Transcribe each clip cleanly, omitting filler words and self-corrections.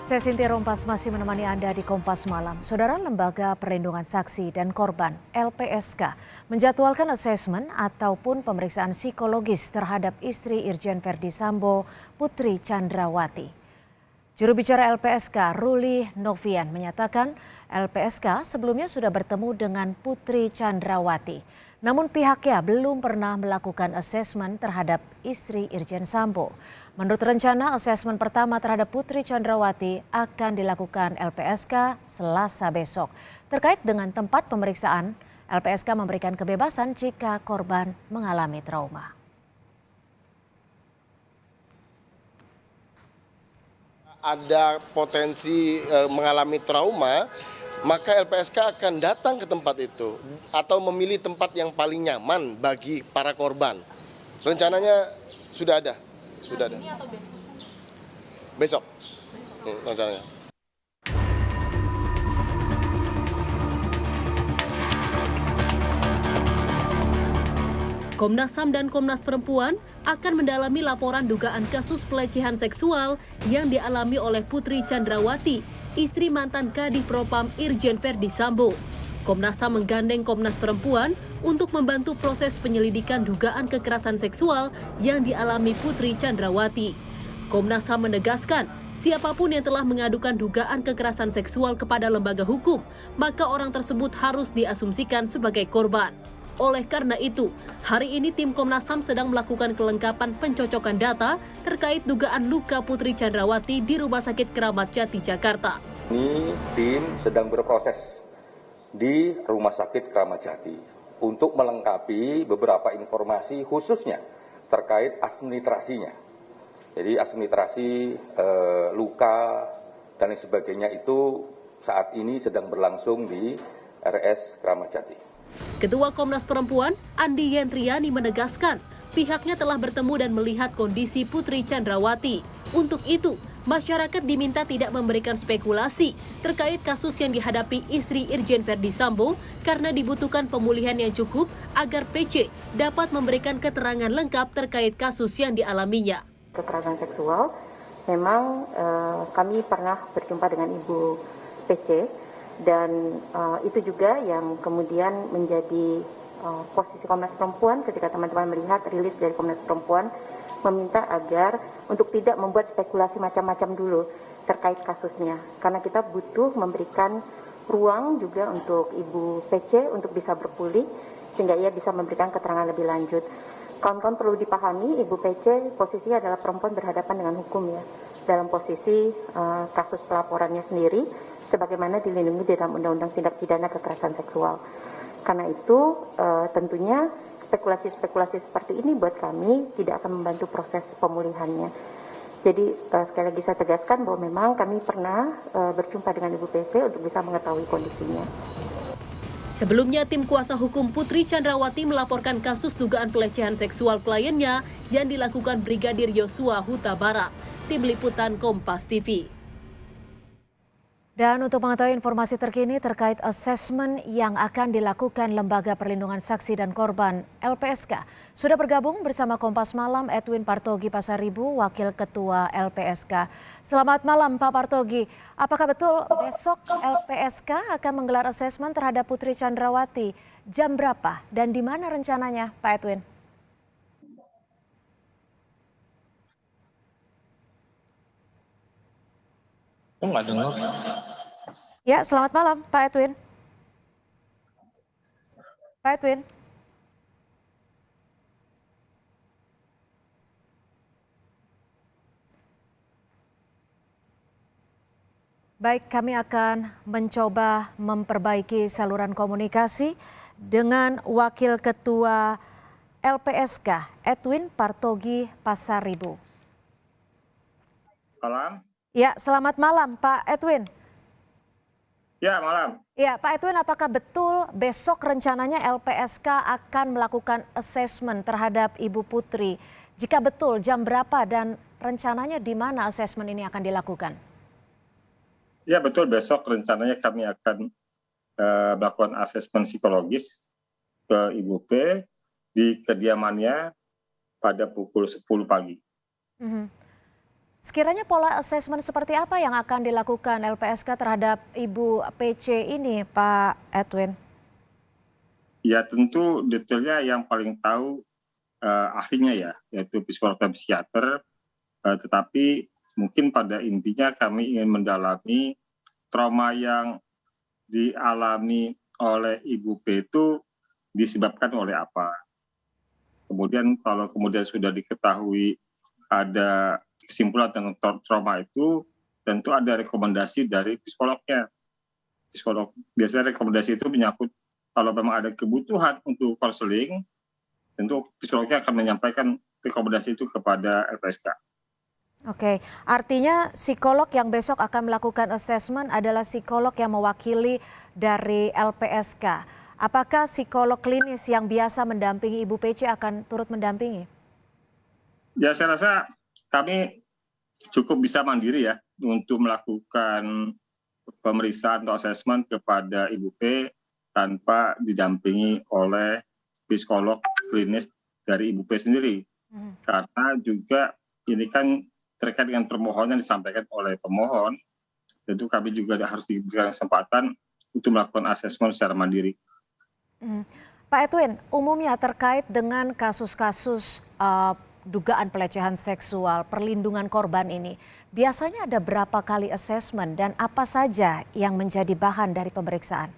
Saya Sintia Rompas masih menemani Anda di Kompas Malam. Saudara, Lembaga Perlindungan Saksi dan Korban (LPSK) menjadwalkan asesmen ataupun pemeriksaan psikologis terhadap istri Irjen Verdi Sambo, Putri Chandrawati. Juru bicara LPSK, Ruli Novian, menyatakan LPSK sebelumnya sudah bertemu dengan Putri Chandrawati. Namun pihaknya belum pernah melakukan asesmen terhadap istri Irjen Sambo. Menurut rencana, asesmen pertama terhadap Putri Chandrawati akan dilakukan LPSK Selasa besok. Terkait dengan tempat pemeriksaan, LPSK memberikan kebebasan jika korban mengalami trauma. Ada potensi mengalami trauma, maka LPSK akan datang ke tempat itu atau memilih tempat yang paling nyaman bagi para korban. Rencananya sudah ada. Sudah ada. Ini atau besok? Besok. Rencananya. Komnas HAM dan Komnas Perempuan akan mendalami laporan dugaan kasus pelecehan seksual yang dialami oleh Putri Chandrawati, istri mantan Kadif Propam Irjen Verdi Sambo. Komnas HAM menggandeng Komnas Perempuan untuk membantu proses penyelidikan dugaan kekerasan seksual yang dialami Putri Chandrawati. Komnas HAM menegaskan, siapapun yang telah mengadukan dugaan kekerasan seksual kepada lembaga hukum, maka orang tersebut harus diasumsikan sebagai korban. Oleh karena itu, hari ini tim Komnas HAM sedang melakukan kelengkapan pencocokan data terkait dugaan luka Putri Chandrawati di Rumah Sakit Keramat Jati, Jakarta. Ini tim sedang berproses di Rumah Sakit Keramat Jati untuk melengkapi beberapa informasi khususnya terkait administrasinya. Jadi administrasi luka dan lain sebagainya itu saat ini sedang berlangsung di RS Keramat Jati. Ketua Komnas Perempuan, Andi Yentriani, menegaskan pihaknya telah bertemu dan melihat kondisi Putri Chandrawati. Untuk itu, masyarakat diminta tidak memberikan spekulasi terkait kasus yang dihadapi istri Irjen Verdi Sambo karena dibutuhkan pemulihan yang cukup agar PC dapat memberikan keterangan lengkap terkait kasus yang dialaminya. Kekerasan seksual, memang kami pernah berjumpa dengan Ibu PC dan itu juga yang kemudian menjadi posisi Komnas Perempuan ketika teman-teman melihat rilis dari Komnas Perempuan meminta agar untuk tidak membuat spekulasi macam-macam dulu terkait kasusnya. Karena kita butuh memberikan ruang juga untuk Ibu PC untuk bisa berpulih sehingga ia bisa memberikan keterangan lebih lanjut. Kawan-kawan perlu dipahami Ibu PC posisinya adalah perempuan berhadapan dengan hukum ya. Dalam posisi kasus pelaporannya sendiri sebagaimana dilindungi di dalam Undang-Undang Tindak Pidana Kekerasan Seksual. Karena itu tentunya spekulasi-spekulasi seperti ini buat kami tidak akan membantu proses pemulihannya. Jadi sekali lagi saya tegaskan bahwa memang kami pernah berjumpa dengan Ibu PC untuk bisa mengetahui kondisinya. Sebelumnya, tim kuasa hukum Putri Chandrawati melaporkan kasus dugaan pelecehan seksual kliennya yang dilakukan Brigadir Yosua Huta Barat. Tim Liputan Kompas TV. Dan untuk mengetahui informasi terkini terkait asesmen yang akan dilakukan Lembaga Perlindungan Saksi dan Korban (LPSK), sudah bergabung bersama Kompas Malam Edwin Partogi Pasaribu, Wakil Ketua LPSK. Selamat malam Pak Partogi, apakah betul besok LPSK akan menggelar asesmen terhadap Putri Chandrawati? Jam berapa dan di mana rencananya Pak Edwin? Nggak dengar. Ya, selamat malam Pak Edwin. Pak Edwin. Baik, kami akan mencoba memperbaiki saluran komunikasi dengan Wakil Ketua LPSK, Edwin Partogi Pasaribu. Malam. Ya, selamat malam Pak Edwin. Ya, malam. Ya, Pak Edwin, apakah betul besok rencananya LPSK akan melakukan asesmen terhadap Ibu Putri? Jika betul, jam berapa dan rencananya di mana asesmen ini akan dilakukan? Ya, betul, besok rencananya kami akan melakukan asesmen psikologis ke Ibu P di kediamannya pada pukul 10 pagi. Sekiranya pola asesmen seperti apa yang akan dilakukan LPSK terhadap Ibu PC ini, Pak Edwin? Ya tentu detailnya yang paling tahu ahlinya ya, yaitu psikolog dan psikiater, tetapi mungkin pada intinya kami ingin mendalami trauma yang dialami oleh Ibu P itu disebabkan oleh apa. Kemudian kalau kemudian sudah diketahui ada kesimpulan tentang trauma itu, tentu ada rekomendasi dari psikolognya. Psikolog biasanya rekomendasi itu menyangkut kalau memang ada kebutuhan untuk konseling, tentu psikolognya akan menyampaikan rekomendasi itu kepada LPSK. Oke, artinya psikolog yang besok akan melakukan assessment adalah psikolog yang mewakili dari LPSK. Apakah psikolog klinis yang biasa mendampingi Ibu PC akan turut mendampingi? Ya saya rasa kami cukup bisa mandiri ya untuk melakukan pemeriksaan atau asesmen kepada Ibu P tanpa didampingi oleh psikolog klinis dari Ibu P sendiri. Karena juga ini kan terkait dengan permohonan yang disampaikan oleh pemohon, tentu kami juga harus diberikan kesempatan untuk melakukan asesmen secara mandiri. Pak Edwin, umumnya terkait dengan kasus-kasus dugaan pelecehan seksual, perlindungan korban ini, biasanya ada berapa kali asesmen dan apa saja yang menjadi bahan dari pemeriksaan?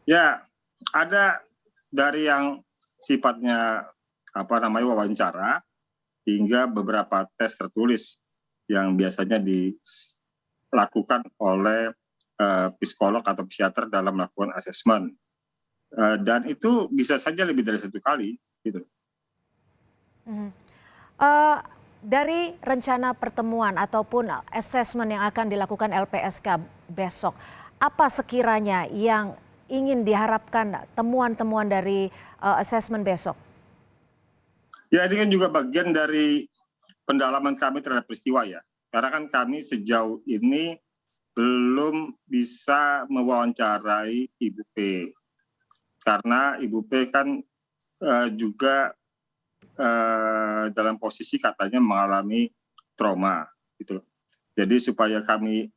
Ya, ada dari yang sifatnya wawancara hingga beberapa tes tertulis yang biasanya dilakukan oleh psikolog atau psikiater dalam melakukan asesmen. Dan itu bisa saja lebih dari 1 kali gitu. Dari rencana pertemuan ataupun asesmen yang akan dilakukan LPSK besok, apa sekiranya yang ingin diharapkan temuan-temuan dari asesmen besok? Ya ini kan juga bagian dari pendalaman kami terhadap peristiwa ya. Karena kan kami sejauh ini belum bisa mewawancarai Ibu P. Karena Ibu P kan juga dalam posisi katanya mengalami trauma gitu. Jadi supaya kami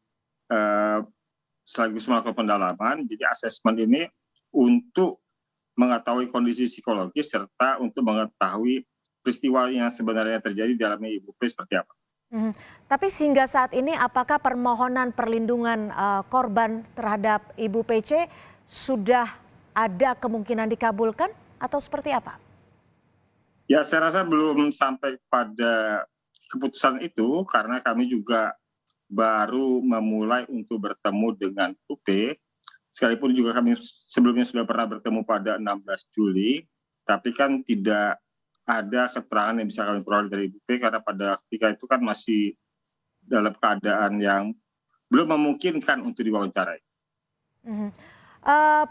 sekaligus melakukan pendalaman, jadi asesmen ini untuk mengetahui kondisi psikologis serta untuk mengetahui peristiwa yang sebenarnya terjadi di dalamnya Ibu P seperti apa. Tapi hingga saat ini apakah permohonan perlindungan korban terhadap Ibu PC sudah ada kemungkinan dikabulkan atau seperti apa? Ya saya rasa belum sampai pada keputusan itu karena kami juga baru memulai untuk bertemu dengan Ibu P. Sekalipun juga kami sebelumnya sudah pernah bertemu pada 16 Juli, tapi kan tidak ada keterangan yang bisa kami peroleh dari Ibu P karena pada ketika itu kan masih dalam keadaan yang belum memungkinkan untuk diwawancarai.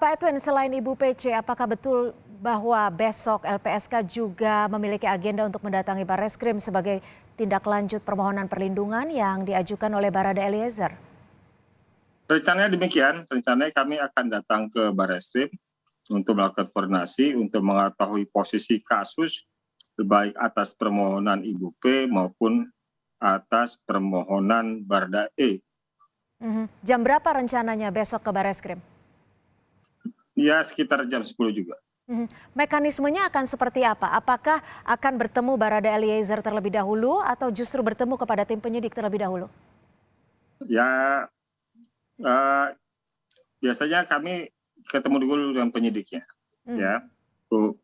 Pak Edwin, selain Ibu PC, apakah betul bahwa besok LPSK juga memiliki agenda untuk mendatangi Barreskrim sebagai tindak lanjut permohonan perlindungan yang diajukan oleh Barada Eliezer? Rencananya demikian, rencananya kami akan datang ke Barreskrim untuk melakukan koordinasi untuk mengetahui posisi kasus baik atas permohonan Ibu P maupun atas permohonan Barada E. Jam berapa rencananya besok ke Barreskrim? Ya sekitar jam 10 juga. Mekanismenya akan seperti apa? Apakah akan bertemu Barada Eliezer terlebih dahulu atau justru bertemu kepada tim penyidik terlebih dahulu? Ya biasanya kami ketemu dulu dengan penyidiknya, ya, untuk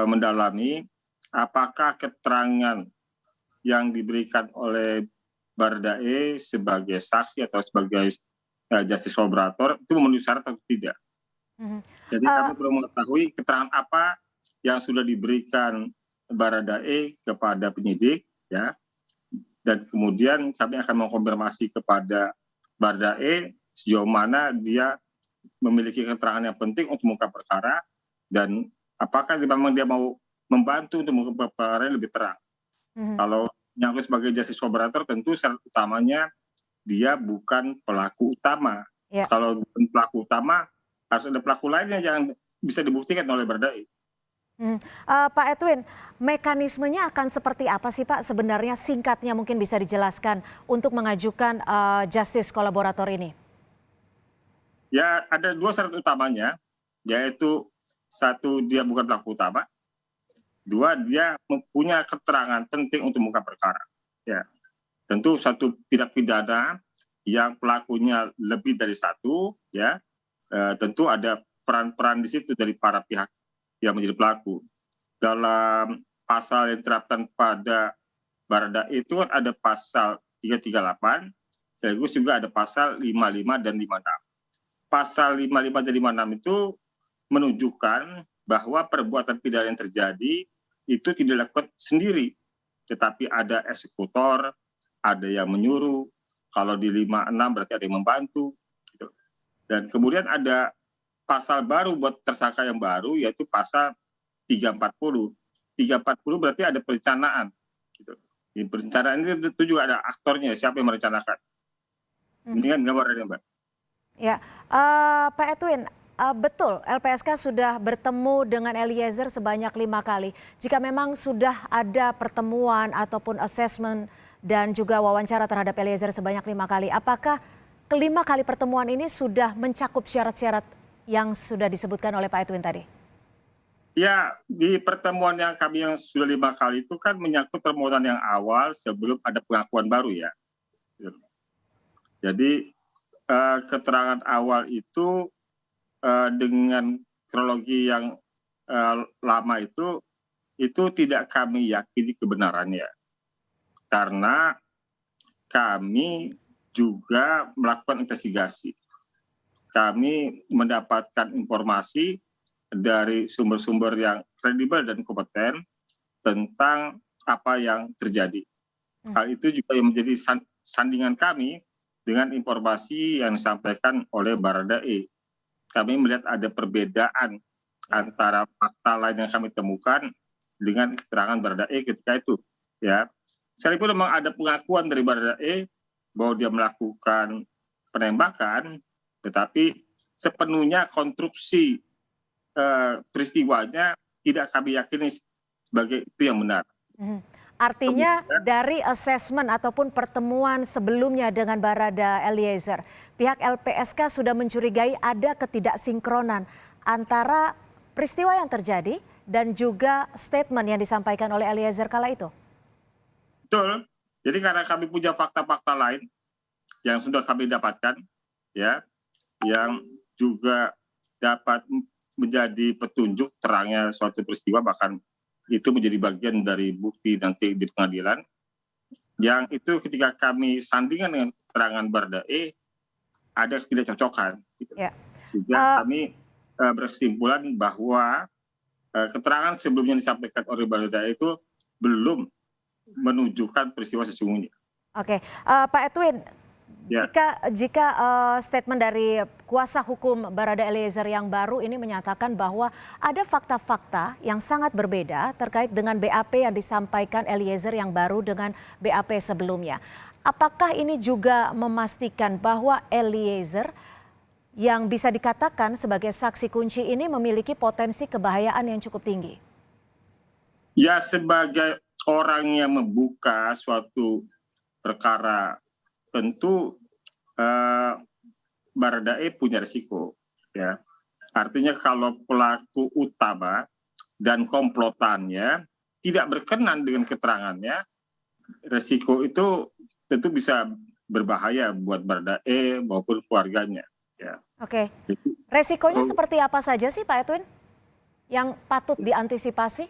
mendalami apakah keterangan yang diberikan oleh Barada E sebagai saksi atau sebagai justice collaborator itu memenuhi syarat atau tidak. Jadi kami belum mengetahui keterangan apa yang sudah diberikan Barada E kepada penyidik, ya, dan kemudian kami akan mengkonfirmasi kepada Barada E sejauh mana dia memiliki keterangan yang penting untuk mengungkap perkara dan apakah memang dia mau membantu untuk mengungkap perkara yang lebih terang. Kalau nyangkut sebagai justice collaborator tentu syarat utamanya dia bukan pelaku utama. Kalau bukan pelaku utama harus ada pelaku lain yang bisa dibuktikan oleh Barada E. Pak Edwin, mekanismenya akan seperti apa sih Pak sebenarnya, singkatnya mungkin bisa dijelaskan untuk mengajukan justice kolaborator ini? Ya, ada 2 syarat utamanya, yaitu 1 dia bukan pelaku utama, 2 dia mempunyai keterangan penting untuk membuka perkara. Ya, tentu 1 tindak pidana yang pelakunya lebih dari 1, ya, tentu ada peran-peran di situ dari para pihak yang menjadi pelaku. Dalam pasal yang diterapkan pada Baradae itu kan ada pasal 338, sekaligus juga ada pasal 55 dan 56. Pasal 55 dan 56 itu menunjukkan bahwa perbuatan pidana yang terjadi itu tidak dilakukan sendiri, tetapi ada eksekutor, ada yang menyuruh. Kalau di 56 berarti ada yang membantu. Gitu. Dan kemudian ada pasal baru buat tersangka yang baru, yaitu pasal 340. 340 berarti ada perencanaan. Gitu. Di perencanaan itu juga ada aktornya, siapa yang merencanakan. Ini kan gambarnya, Mbak. Ya, Pak Edwin, betul LPSK sudah bertemu dengan Eliezer sebanyak 5 kali. Jika memang sudah ada pertemuan ataupun assessment dan juga wawancara terhadap Eliezer sebanyak 5 kali, apakah kelima kali pertemuan ini sudah mencakup syarat-syarat yang sudah disebutkan oleh Pak Edwin tadi? Ya, di pertemuan yang kami yang sudah 5 kali itu kan menyangkut permohonan yang awal sebelum ada pengakuan baru ya. Jadi keterangan awal itu dengan kronologi yang lama itu tidak kami yakini kebenarannya. Karena kami juga melakukan investigasi. Kami mendapatkan informasi dari sumber-sumber yang kredibel dan kompeten tentang apa yang terjadi. Hal itu juga yang menjadi sandingan kami dengan informasi yang disampaikan oleh Baradae. Kami melihat ada perbedaan antara fakta lain yang kami temukan dengan keterangan Baradae ketika itu. Ya, sekalipun memang ada pengakuan dari Baradae bahwa dia melakukan penembakan, tetapi sepenuhnya konstruksi peristiwanya tidak kami yakini sebagai itu yang benar. Artinya dari assessment ataupun pertemuan sebelumnya dengan Barada Eliezer, pihak LPSK sudah mencurigai ada ketidaksinkronan antara peristiwa yang terjadi dan juga statement yang disampaikan oleh Eliezer kala itu. Betul. Jadi karena kami punya fakta-fakta lain yang sudah kami dapatkan, ya, yang juga dapat menjadi petunjuk terangnya suatu peristiwa, bahkan itu menjadi bagian dari bukti nanti di pengadilan. Yang itu ketika kami sandingkan dengan keterangan Baradae, ada ketidakcocokan. Gitu. Ya. Sehingga kami berkesimpulan bahwa keterangan sebelumnya disampaikan oleh Baradae itu belum menunjukkan peristiwa sesungguhnya. Oke, Pak Edwin, ya. Jika statement dari kuasa hukum Barada Eliezer yang baru ini menyatakan bahwa ada fakta-fakta yang sangat berbeda terkait dengan BAP yang disampaikan Eliezer yang baru dengan BAP sebelumnya. Apakah ini juga memastikan bahwa Eliezer yang bisa dikatakan sebagai saksi kunci ini memiliki potensi kebahayaan yang cukup tinggi? Ya, sebagai orang yang membuka suatu perkara, tentu Baradae punya risiko, ya. Artinya kalau pelaku utama dan komplotannya tidak berkenan dengan keterangannya, risiko itu tentu bisa berbahaya buat Baradae maupun keluarganya. Ya. Oke, resikonya seperti apa saja sih Pak Edwin yang patut diantisipasi?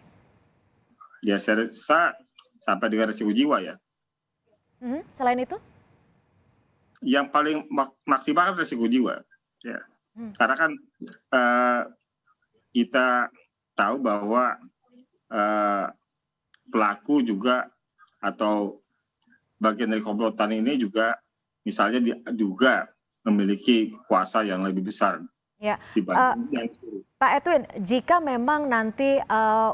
Ya, saya rasa sampai dengan risiko jiwa ya. Selain itu? Yang paling maksimal kan risiko jiwa, ya. Karena kan kita tahu bahwa pelaku juga atau bagian dari komplotan ini juga misalnya juga memiliki kuasa yang lebih besar. Ya. Dibanding yang itu. Pak Edwin, jika memang nanti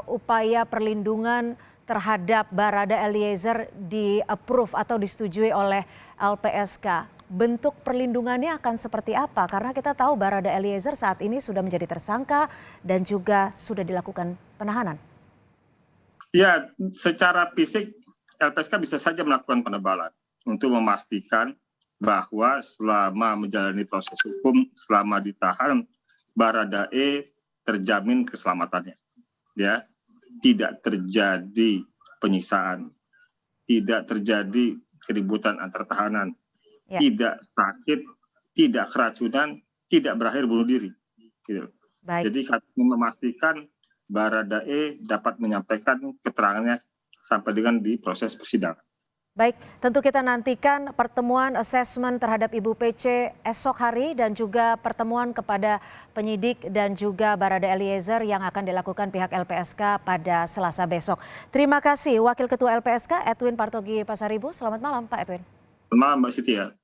upaya perlindungan terhadap Barada Eliezer di-approve atau disetujui oleh LPSK, bentuk perlindungannya akan seperti apa? Karena kita tahu Barada Eliezer saat ini sudah menjadi tersangka dan juga sudah dilakukan penahanan? Ya, secara fisik LPSK bisa saja melakukan penebalan untuk memastikan bahwa selama menjalani proses hukum, selama ditahan, Baradae terjamin keselamatannya. Ya, tidak terjadi penyiksaan, tidak terjadi keributan antar tahanan, tidak sakit, tidak keracunan, tidak berakhir bunuh diri. Gitu. Jadi kami memastikan Baradae dapat menyampaikan keterangannya sampai dengan di proses persidangan. Baik, tentu kita nantikan pertemuan asesmen terhadap Ibu PC esok hari dan juga pertemuan kepada penyidik dan juga Barada Eliezer yang akan dilakukan pihak LPSK pada Selasa besok. Terima kasih Wakil Ketua LPSK Edwin Partogi Pasaribu. Selamat malam Pak Edwin. Selamat malam Mbak Siti ya.